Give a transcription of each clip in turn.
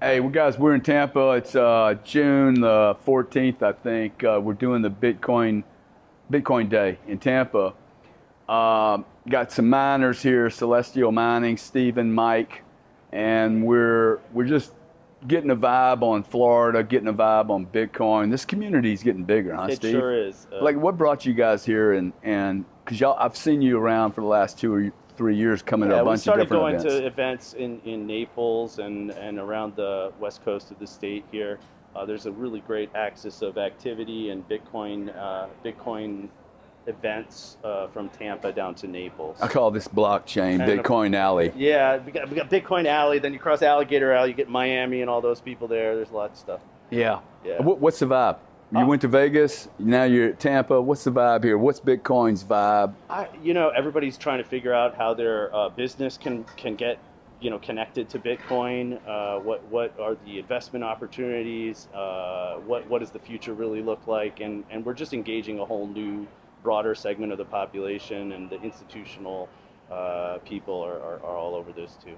Hey, well, guys, we're in Tampa. It's June the 14th, I think. We're doing the Bitcoin Day in Tampa. Got some miners here, Celestial Mining, Stephen, Mike, and we're just getting a vibe on Florida, getting a vibe on Bitcoin. This community's getting bigger, huh, Steve? It sure is. Like, what brought you guys here? And because I've seen you around for the last 2 or 3 years coming to a bunch of different events. We started going to events in Naples and around the west coast of the state here. There's a really great axis of activity and Bitcoin events from Tampa down to Naples. I call this blockchain Bitcoin Alley. Yeah, we got Bitcoin Alley. Then you cross Alligator Alley, you get Miami and all those people there. There's a lot of stuff. Yeah. What's the vibe? You went to Vegas, now you're at Tampa. What's the vibe here? What's Bitcoin's vibe? Everybody's trying to figure out how their business can get, connected to Bitcoin. What are the investment opportunities? What does the future really look like? And we're just engaging a whole new, broader segment of the population, and the institutional people are all over this too.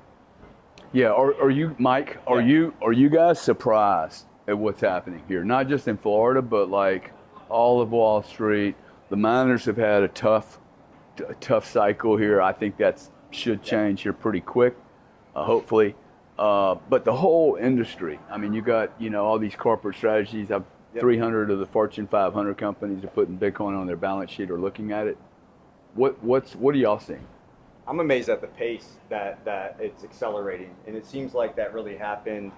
Yeah. Are you, Mike? Are you guys surprised at what's happening here? Not just in Florida, but like all of Wall Street. The miners have had a tough cycle here. I think that should change here pretty quick, hopefully. But the whole industry. I mean, you got all these corporate strategies. 300 of the Fortune 500 companies are putting Bitcoin on their balance sheet or looking at it. What are y'all seeing? I'm amazed at the pace that it's accelerating, and it seems like that really happened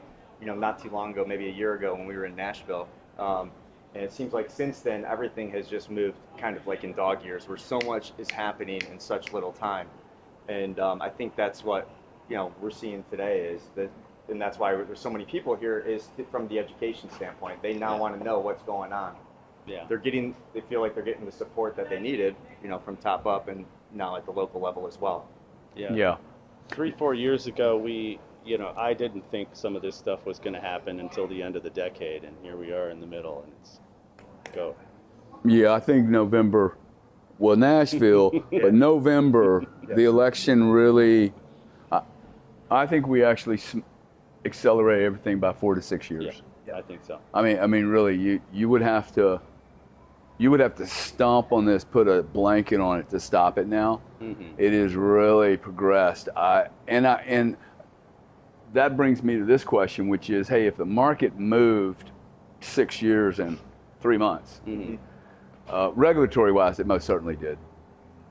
not too long ago, maybe a year ago when we were in Nashville. And it seems like since then, everything has just moved kind of like in dog years, where so much is happening in such little time. And I think that's what, we're seeing today is that, and that's why there's so many people here, is from the education standpoint. They now want to know what's going on. Yeah. They feel like they're getting the support that they needed, from top up and now at the local level as well. Yeah. 3-4 years ago, I didn't think some of this stuff was going to happen until the end of the decade, and here we are in the middle, and it's go. Yeah, I think November, Nashville, but November, the election really, I think we actually accelerate everything by 4 to 6 years. Yeah, I think so. I mean, really, you would have to stomp on this, put a blanket on it to stop it now. Mm-hmm. It is really progressed. And that brings me to this question, which is, hey, if the market moved 6 years and 3 months, mm-hmm. Regulatory-wise, it most certainly did.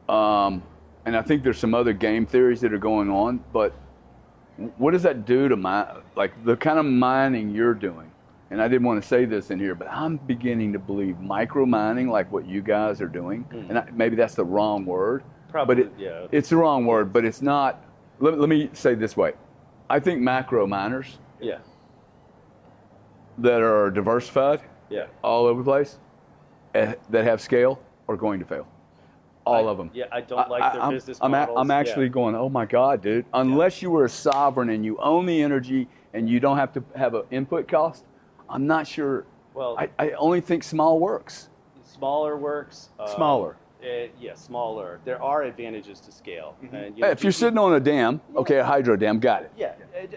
And I think there's some other game theories that are going on, but what does that do to the kind of mining you're doing? And I didn't want to say this in here, but I'm beginning to believe micro mining, like what you guys are doing, mm-hmm. and maybe that's the wrong word. Probably, but it's the wrong word, but it's not. Let me say it this way. I think macro miners that are diversified all over the place, that have scale, are going to fail. All of them. Yeah, I don't like their business models. I'm actually going, oh my God, dude. Unless you were a sovereign and you own the energy and you don't have to have an input cost, I'm not sure. Well, I only think small works. Smaller works. Smaller. Smaller. There are advantages to scale. Mm-hmm. And, if you're sitting on a dam, a hydro dam, got it. Yeah,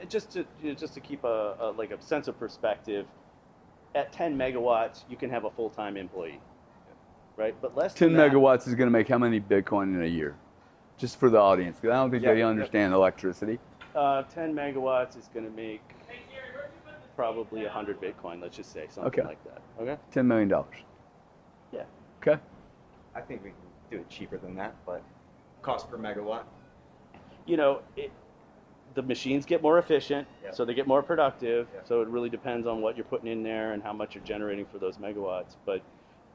just to keep a sense of perspective, at 10 megawatts, you can have a full-time employee, right? But less 10 megawatts is going to make how many Bitcoin in a year? Just for the audience, because I don't think they understand electricity. 10 megawatts is going to make probably 100 Bitcoin, let's just say, something like that. Okay? $10 million. Yeah. Okay. I think we can do it cheaper than that, but cost per megawatt. The machines get more efficient, so they get more productive. So it really depends on what you're putting in there and how much you're generating for those megawatts. But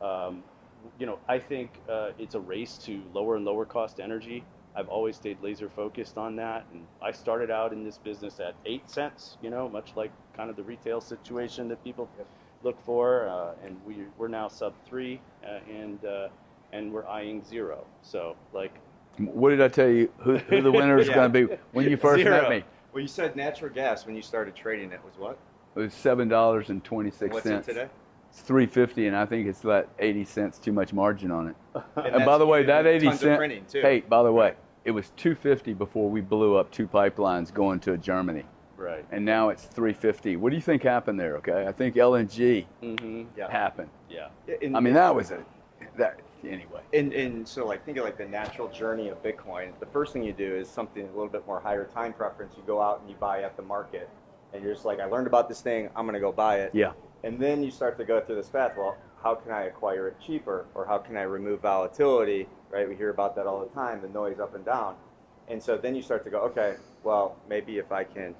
I think it's a race to lower and lower cost energy. I've always stayed laser focused on that, and I started out in this business at 8 cents. Much like kind of the retail situation that people look for, and we're now sub 3, and we're eyeing 0. So what did I tell you? Who the winner is going to be when you first met me? Well, you said natural gas when you started trading it was what? It was $7.26. What's it today? It's $3.50, and I think it's that 80 cents too much margin on it. And by the way, that 80 cents. Hey, by the way, it was $2.50 before we blew up 2 pipelines going to Germany. Right. and now it's 350. What do you think happened there? Okay, I think LNG Yeah. happened. Yeah. I mean, that was that anyway. And so like think of like the natural journey of Bitcoin. The first thing you do is something a little bit more higher time preference. You go out and you buy at the market, and you're just like, I learned about this thing, I'm gonna go buy it. Yeah. And then you start to go through this path. Well, how can I acquire it cheaper, or how can I remove volatility? Right? We hear about that all the time, the noise up and down. And so then you start to go, okay, well, maybe if I can,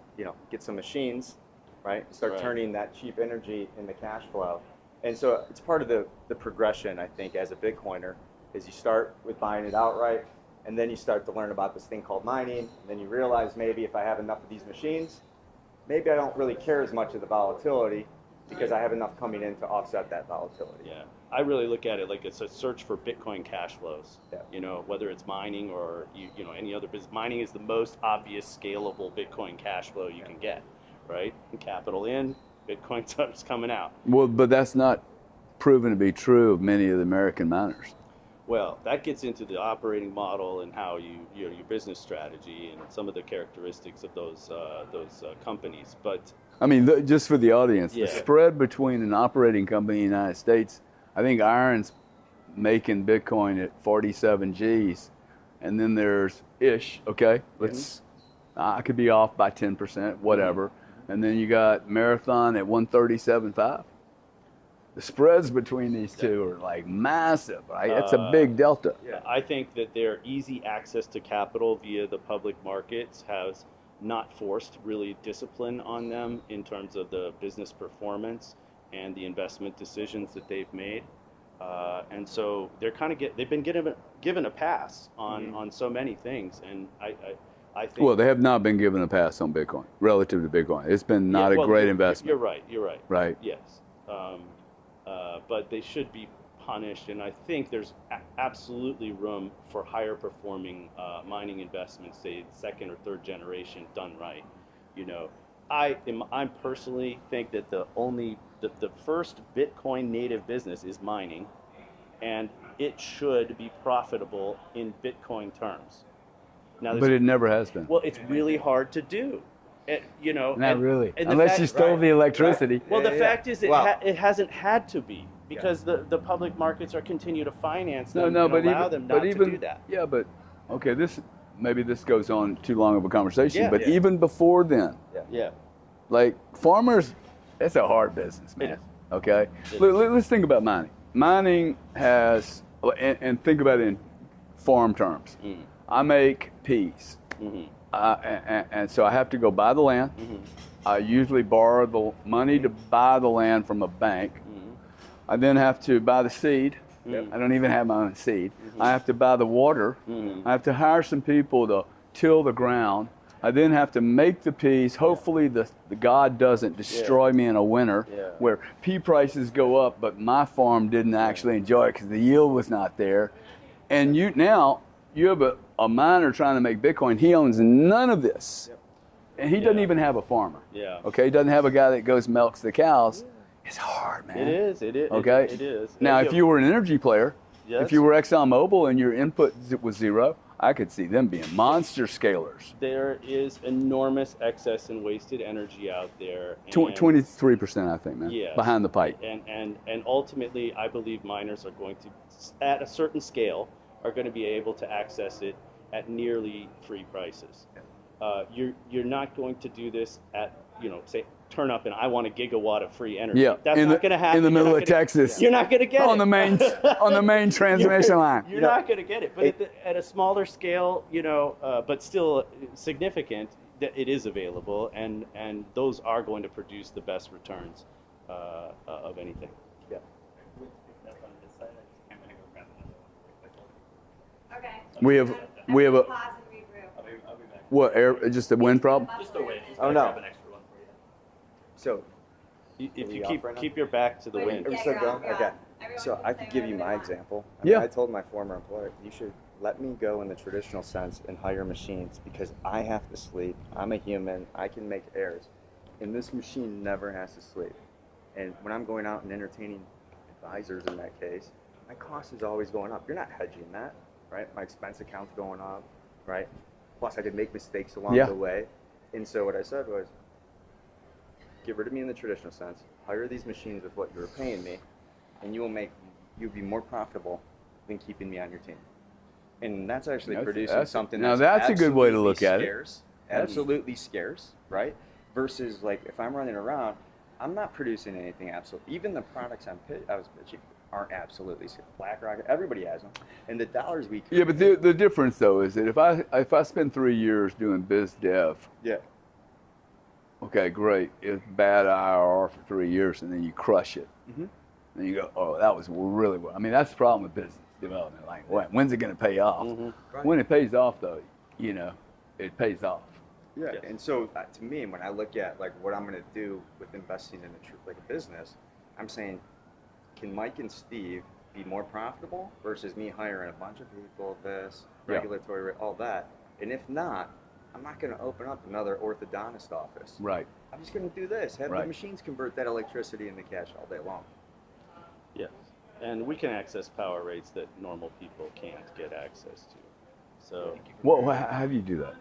get some machines, right? Start turning that cheap energy into cash flow. And so it's part of the progression, I think, as a Bitcoiner, is you start with buying it outright, and then you start to learn about this thing called mining, and then you realize maybe if I have enough of these machines, maybe I don't really care as much of the volatility because I have enough coming in to offset that volatility. Yeah. I really look at it like it's a search for Bitcoin cash flows. Yeah. Whether it's mining or any other business. Mining is the most obvious scalable Bitcoin cash flow you can get, right? Capital in, Bitcoin starts coming out. Well, but that's not proven to be true of many of the American miners. Well, that gets into the operating model and how your business strategy and some of the characteristics of those companies. But I mean, just for the audience, Yeah. the spread between an operating company in the United States, I think Iron's making Bitcoin at 47 G's, and then there's Ish, okay? I could be off by 10%, whatever. And then you got Marathon at 137.5. The spreads between these two are like massive, right? That's a big delta. Yeah. I think that their easy access to capital via the public markets has not forced really discipline on them in terms of the business performance and the investment decisions that they've made. And so they're they've been given a pass on so many things. And I think. Well, they have not been given a pass on Bitcoin relative to Bitcoin. It's been not a great investment. You're right. You're right. Right. Yes. But they should be punished, and I think there's absolutely room for higher performing mining investments, say second or third generation, done right. I personally think that the first Bitcoin native business is mining, and it should be profitable in Bitcoin terms. Now, But it never has been. Well, it's really hard to do. Not really. Unless you stole the electricity. Right. Well, the fact is it hasn't had to be because the public markets are continue to finance them and allow them not to do that. Yeah, but, okay, maybe this goes on too long of a conversation, Yeah. but even before then, Yeah. like farmers, it's a hard business, man. It is. Okay? Let's think about mining. Mining has, and think about it in farm terms. I make peas. And so I have to go buy the land. I usually borrow the money to buy the land from a bank. I then have to buy the seed. I don't even have my own seed. I have to buy the water. I have to hire some people to till the ground. I then have to make the peas. Hopefully the God doesn't destroy me in a winter where pea prices go up, but my farm didn't actually enjoy it because the yield was not there. And you have a miner trying to make Bitcoin. He owns none of this. And he doesn't even have a farmer. Yeah. Okay? He doesn't have a guy that goes milks the cows. It's hard, man. It is. It is. Okay? It is. Now, if you were an energy player, Yes. if you were ExxonMobil and your input was zero, I could see them being monster scalers. There is enormous excess and wasted energy out there. 23%, I think, man. Yes. Behind the pipe. And ultimately, I believe miners are going to, at a certain scale, are going to be able to access it at nearly free prices. You're not going to do this at, say, turn up and I want a gigawatt of free energy. Yeah, That's not going to happen. In the middle of Texas. You're not going to get it. On the main transmission line. You're not going to get it. But at a smaller scale, but still significant, it is available, and those are going to produce the best returns of anything. Yeah. Okay. We have a Pause and regroup. what air? Just a wind problem? Just a win. Oh, no. So If you off right now? keep your back to the wind. Are we Yeah, still you're going? on, you're Okay. on. Everyone So can I say could give you whatever my they want. example. Yeah. I told my former employer, you should let me go in the traditional sense and hire machines because I have to sleep. I'm a human. I can make errors. And this machine never has to sleep. And when I'm going out and entertaining advisors in that case, my cost is always going up. You're not hedging that, right? My expense account's going up, right? Plus I could make mistakes along Yeah. the way. And so what I said was, get rid of me in the traditional sense, hire these machines with what you were paying me, and you'll be more profitable than keeping me on your team. And that's actually producing something that's a good way to look at it. Absolutely scarce, right? Versus like if I'm running around, I'm not producing anything absolutely. Even the products I was pitching aren't absolutely scarce. BlackRock, everybody has them, and the dollars we create. Yeah, but the difference though is that if I spend 3 years doing biz dev, okay, great. It's bad IRR for 3 years, and then you crush it. Mm-hmm. And you go, oh, that was really well. I mean, that's the problem with business development. Like, when's it going to pay off? Mm-hmm. Right. When it pays off, though, it pays off. Yeah, yes. And so to me, when I look at like what I'm going to do with investing in a business, I'm saying, can Mike and Steve be more profitable versus me hiring a bunch of people, regulatory, all that? And if not, I'm not going to open up another orthodontist office. Right. I'm just going to do this. Have the machines convert that electricity into cash all day long. Yes. And we can access power rates that normal people can't get access to. So. Well, how do you do that?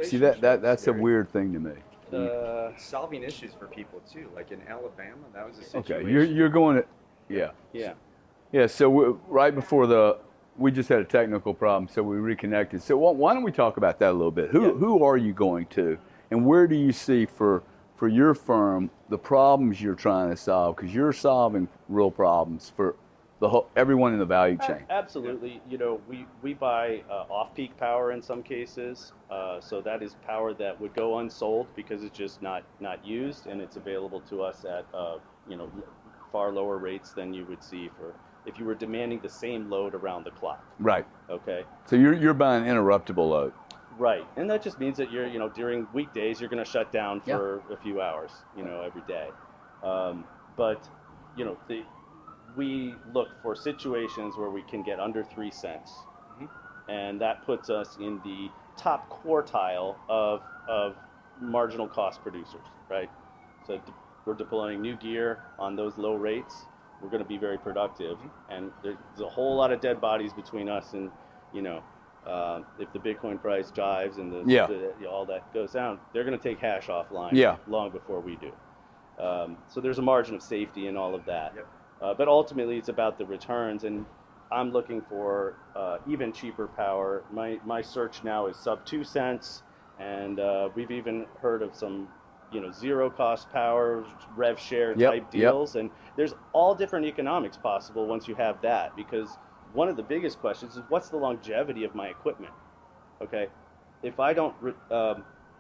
See, that's a weird thing to me. Solving issues for people too. Like in Alabama, that was a situation. Okay, you're going to, yeah. So right before we just had a technical problem, so we reconnected. So why don't we talk about that a little bit? Who are you going to, and where do you see for your firm the problems you're trying to solve? Because you're solving real problems for everyone in the value chain. Absolutely. We buy off-peak power in some cases, so that is power that would go unsold because it's just not used, and it's available to us at far lower rates than you would see if you were demanding the same load around the clock. Right. Okay. So you're buying interruptible load. Right, and that just means that you're during weekdays you're going to shut down for a few hours every day, but we look for situations where we can get under 3 cents, and that puts us in the top quartile of marginal cost producers, right? So we're deploying new gear on those low rates. We're going to be very productive, and there's a whole lot of dead bodies between us and if the Bitcoin price jives and all that goes down, they're going to take hash offline long before we do. So there's a margin of safety in all of that. Yep. But ultimately, it's about the returns, and I'm looking for even cheaper power. My search now is sub 2 cents, and we've even heard of some zero cost power, rev share type deals, and there's all different economics possible once you have that, because one of the biggest questions is what's the longevity of my equipment? Okay, if I don't,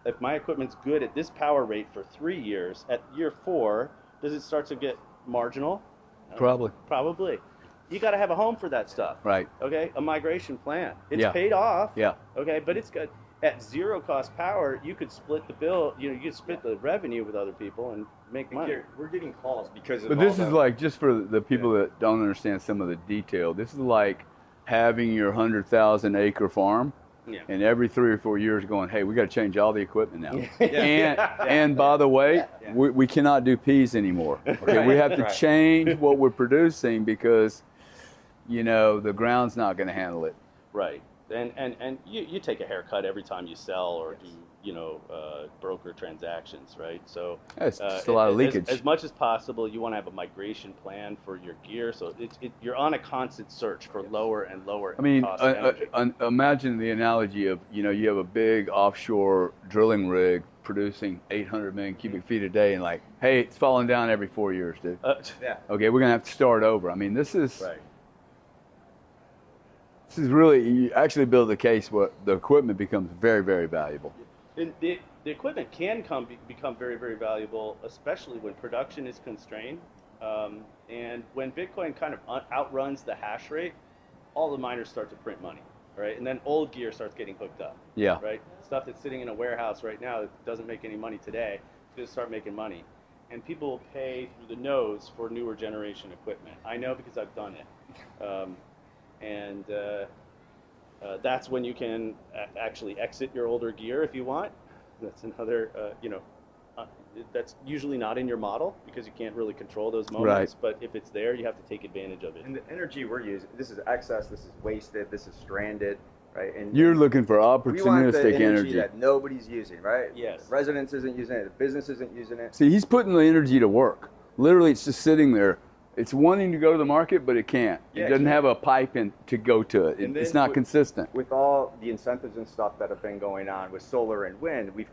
if my equipment's good at this power rate for 3 years, at year 4, does it start to get marginal? Probably. You got to have a home for that stuff. Right. Okay, a migration plan. It's paid off. Yeah. Okay, but it's good. At zero cost power, you could split the bill. You could split the revenue with other people and make money. We're getting calls because of. But this is like, just for the people that don't understand some of the detail. This is like having your 100,000 acre farm, and every 3 or 4 years going, hey, we got to change all the equipment now. And by the way, we cannot do peas anymore. Okay, we have to change what we're producing because, the ground's not going to handle it. Right. And you take a haircut every time you sell or do broker transactions, right? So it's just a lot of leakage. As much as possible, you want to have a migration plan for your gear, so you're on a constant search for lower and lower. I mean, cost energy. Imagine the analogy of you have a big offshore drilling rig producing 800 million cubic feet a day, and like, hey, it's falling down every 4 years, dude. Okay, we're gonna have to start over. I mean, this is. Right. This is really, you actually build a case where the equipment becomes very, very valuable. And the equipment can become very, very valuable, especially when production is constrained. And when Bitcoin kind of outruns the hash rate, all the miners start to print money, right? And then old gear starts getting hooked up, right? Stuff that's sitting in a warehouse right now that doesn't make any money today, is going to start making money. And people will pay through the nose for newer generation equipment. I know because I've done it. And that's when you can actually exit your older gear if you want. That's another, that's usually not in your model because you can't really control those moments. But if it's there, you have to take advantage of it. And the energy we're using, this is excess, this is wasted, this is stranded. right? And You're looking for we want the opportunistic energy that nobody's using, right? Yes. The residence isn't using it. The business isn't using it. See, he's putting the energy to work. Literally, it's just sitting there. It's wanting to go to the market, but it can't. Yeah, It doesn't have a pipe in to go to it. And It's then not consistent. With all the incentives and stuff that have been going on with solar and wind, we've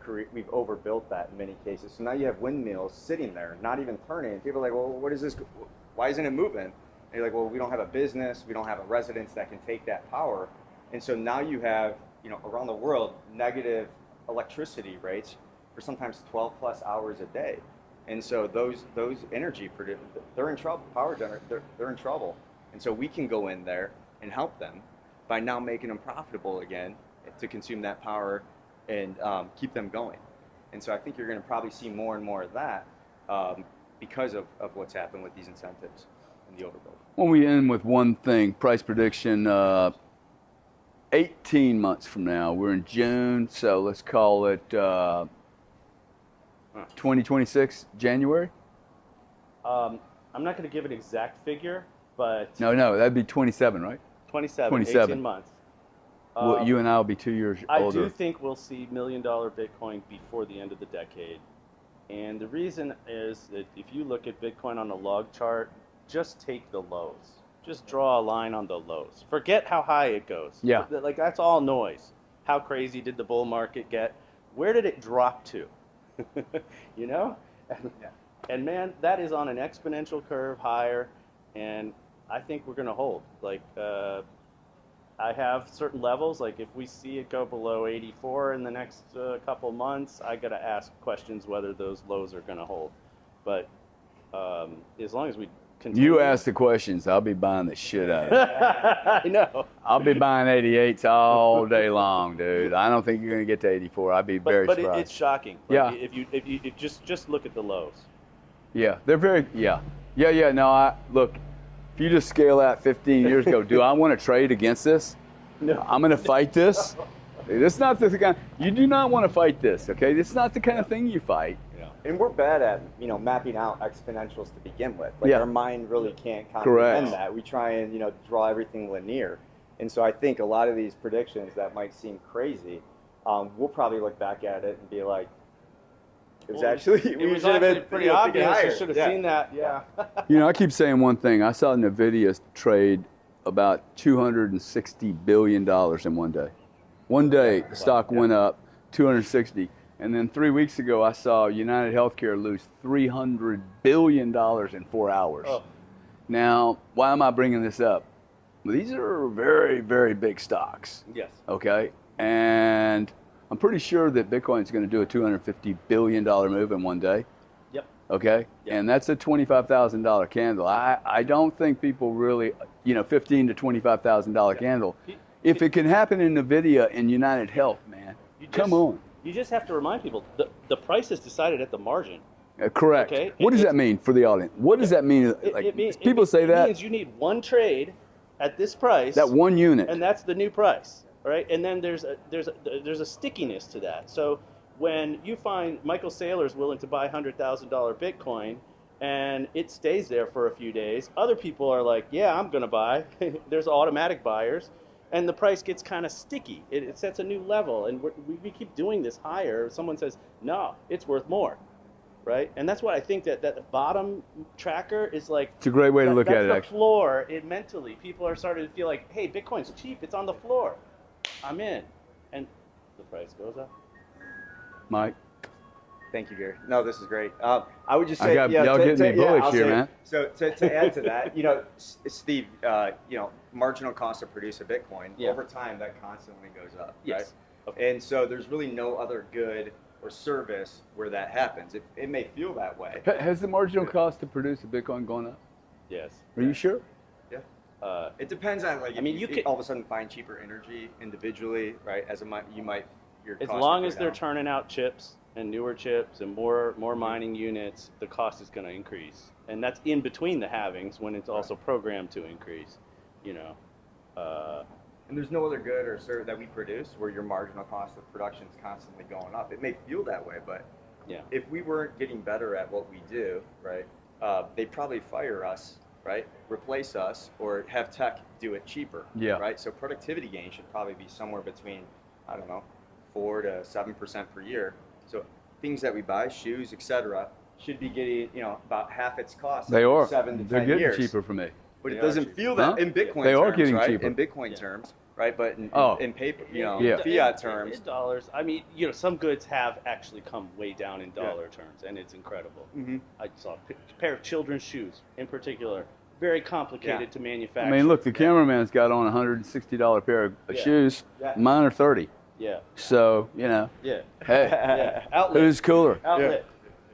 overbuilt that in many cases. So now you have windmills sitting there, not even turning. And people are like, well, what is this? Why isn't it moving? And you're like, well, we don't have a business, we don't have a residence that can take that power. And so now you have, around the world, negative electricity rates for sometimes 12 plus hours a day. And so those energy they're in trouble. Power generators, they're in trouble. And so we can go in there and help them by now making them profitable again to consume that power and keep them going. And so I think you're going to probably see more and more of that because of what's happened with these incentives and the overbuild. Well, we end with one thing, price prediction. 18 months from now, we're in June, so let's call it 2026, January? I'm not going to give an exact figure, but No, that'd be 27, right? 27, 27. 18 months. Well, you and I will be 2 years I older. do think we'll see $1 million Bitcoin before the end of the decade. And the reason is that if you look at Bitcoin on a log chart, just take the lows. Just draw a line on the lows. Forget how high it goes. Yeah. Like, that's all noise. How crazy did the bull market get? Where did it drop to? You know? And man, that is on an exponential curve higher, and I think we're going to hold. Like, I have certain levels. Like, if we see it go below 84 in the next couple months, I got to ask questions whether those lows are going to hold. But as long as we continue. You ask the questions, I'll be buying the shit out of it. I know. I'll be buying 88s all day long, dude. I don't think you're going to get to 84. I'd be very surprised. But it's shocking. Like, if you just look at the lows. Yeah, they're very, yeah. No, look, if you just scale out 15 years ago, do I want to trade against this? No. I'm going to fight this? This is not the kind, you do not want to fight this, okay? This is not the kind of thing you fight. And we're bad at, mapping out exponentials to begin with. Like, our mind really can't comprehend that. We try and, draw everything linear. And so I think a lot of these predictions that might seem crazy, we'll probably look back at it and be like, it was actually pretty obvious. You should have seen that. Yeah. I keep saying one thing. I saw NVIDIA trade about $260 billion in one day. One day, the stock went up 260. And then 3 weeks ago, I saw United Healthcare lose $300 billion in 4 hours. Oh. Now, why am I bringing this up? Well, these are very, very big stocks. Yes. Okay? And I'm pretty sure that Bitcoin is going to do a $250 billion move in one day. Yep. Okay? Yep. And that's a $25,000 candle. I don't think people really, $15,000 to $25,000 candle. If it can happen in NVIDIA and United Health, man, come on. You just have to remind people, the price is decided at the margin. Correct. Okay? What does that mean for the audience? What does that mean? People say that. It means you need one trade at this price. That one unit. And that's the new price, right? And then there's a stickiness to that. So when you find Michael Saylor's willing to buy $100,000 Bitcoin and it stays there for a few days, other people are like, yeah, I'm going to buy. There's automatic buyers. And the price gets kind of sticky. It sets a new level, and we keep doing this higher. Someone says, no, it's worth more, right? And that's why I think that the bottom tracker is like... It's a great way to look at it, That's the actually. floor. Mentally, people are starting to feel like, hey, Bitcoin's cheap. It's on the floor. I'm in. And the price goes up. Mike? Thank you, Gary. No, this is great. I would just say, y'all getting me bullish here, man. So to add to that, Steve, marginal cost to produce a Bitcoin over time that constantly goes up, right? Okay. And so there's really no other good or service where that happens. It may feel that way. Has the marginal cost to produce a Bitcoin gone up? Yes. Are you sure? Yeah. It depends on you can all of a sudden find cheaper energy individually, right? As long as they're turning out chips and newer chips and more mining units, the cost is going to increase, and that's in between the halvings when it's also programmed to increase. And there's no other good or service that we produce where your marginal cost of production is constantly going up. It may feel that way, but if we weren't getting better at what we do, right, they'd probably fire us right? Replace us or have tech do it cheaper, Yeah. right? So productivity gain should probably be somewhere between, I don't know, 4 to 7% per year. So things that we buy, shoes, etc., should be getting, about half its cost. They are. 7 to They're 10 getting years. cheaper for me. But They it are doesn't cheaper. feel that Huh? in Bitcoin They terms, are getting right? cheaper. In Bitcoin terms, right? But in paper, Yeah. fiat terms. In dollars, I mean, some goods have actually come way down in dollar terms, and it's incredible. Mm-hmm. I saw a pair of children's shoes, in particular, very complicated to I manufacture. mean, look, the cameraman's got on a $160 pair of Yeah. shoes. Yeah. Mine are 30. Yeah, So, yeah, hey, yeah. Outlet. who's cooler? Outlet.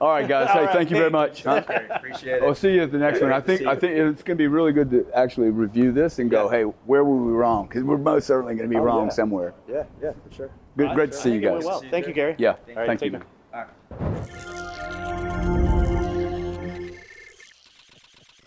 All right, guys. All Hey, right. thank you very much. Huh? Appreciate I'll it. see you at the next one. I think it's going to be really good to actually review this and go, hey, where were we wrong? Because we're most certainly going to be wrong yeah. somewhere. Yeah, for sure. Great to see you I think it went guys. well. Thank you, Gary. Yeah, All right, thank take you. care. All right.